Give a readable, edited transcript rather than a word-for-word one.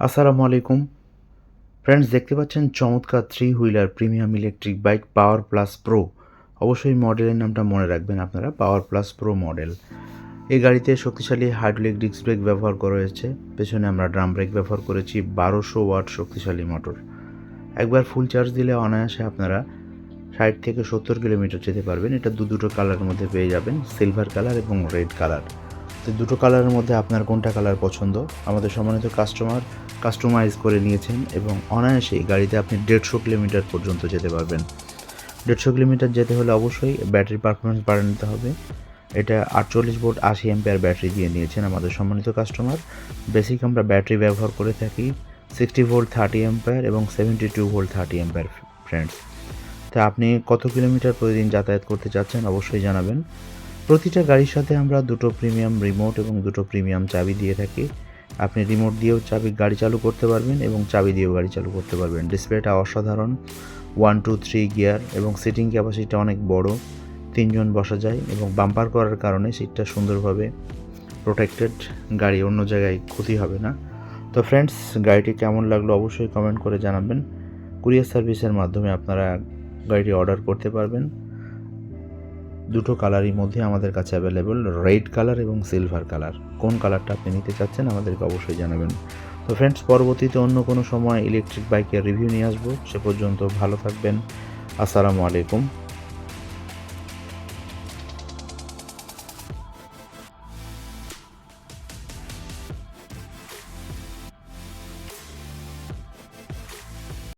আসসালামু আলাইকুম ফ্রেন্ডস, দেখতে পাচ্ছেন চমৎকার three wheeler premium electric bike power plus pro. অবশ্যই মডেলের নামটা মনে রাখবেন আপনারা, পাওয়ার প্লাস প্রো মডেল। এই গাড়িতে শক্তিশালী হাইড্রোলিক ডিস্ক ব্রেক ব্যবহার করা হয়েছে। পেছনে আমরা ড্রাম ব্রেক ব্যবহার করেছি, 1200 ওয়াট শক্তিশালী মোটর। একবার ফুল চার্জ দিলে অনায়াসে আপনারা 60 থেকে 70 কিলোমিটার যেতে পারবেন। এটা দুটো কালারের মধ্যে পেয়ে যাবেন, সিলভার কালার এবং রেড কালার। তো দুটো কালারের মধ্যে আপনার কোনটা কালার পছন্দ, আমাদের সম্মানিত কাস্টমার কাস্টমাইজ করে নিয়েছেন এবং অনায়াসেই গাড়িতে আপনি 150 কিলোমিটার পর্যন্ত যেতে পারবেন। 150 কিলোমিটার যেতে হলে অবশ্যই ব্যাটারি পারফরমেন্স বাড়িয়ে নিতে হবে। এটা 48 ভোল্ট 80 অ্যাম্পিয়ার ব্যাটারি দিয়ে নিয়েছেন আমাদের সম্মানিত কাস্টমার। বেসিক আমরা ব্যাটারি ব্যবহার করে থাকি 60 ভোল্ট 30 অ্যাম্পিয়ার এবং 72 ভোল্ট 30 অ্যাম্পিয়ার ফ্রেন্ডস। তা আপনি কত কিলোমিটার প্রতিদিন যাতায়াত করতে চাচ্ছেন অবশ্যই জানাবেন। প্রতিটা গাড়ির সাথে আমরা দুটো প্রিমিয়াম রিমোট এবং দুটো প্রিমিয়াম চাবি দিয়ে থাকি। আপনি রিমোট দিয়েও গাড়ি চালু করতে পারবেন এবং চাবি দিয়েও গাড়ি চালু করতে পারবেন। ডিসপ্লেটা অসাধারণ, 1 2 3 গিয়ার এবং সিটিং ক্যাপাসিটিটা অনেক বড়, 3 জন বসা যায় এবং বাম্পার করার কারণে সিটটা সুন্দরভাবে প্রোটেক্টেড, গাড়ি অন্য জায়গায় ক্ষতি হবে না। তো ফ্রেন্ডস, গাড়িটি কেমন লাগলো অবশ্যই কমেন্ট করে জানাবেন। কুরিয়ার সার্ভিসের মাধ্যমে আপনারা গাড়িটি অর্ডার করতে পারবেন। দুটো কালারই মধ্যে আমাদের কাছে অ্যাভেলেবল, রেড কালার এবং সিলভার কালার। কোন কালারটা আপনি নিতে চাচ্ছেন আমাদেরকে অবশ্যই জানাবেন। তো ফ্রেন্ডস, পরবর্তীতে অন্য কোনো সময় ইলেকট্রিক বাইকের রিভিউ নিয়ে আসবো। সে পর্যন্ত ভালো থাকবেন। আসসালামু আলাইকুম।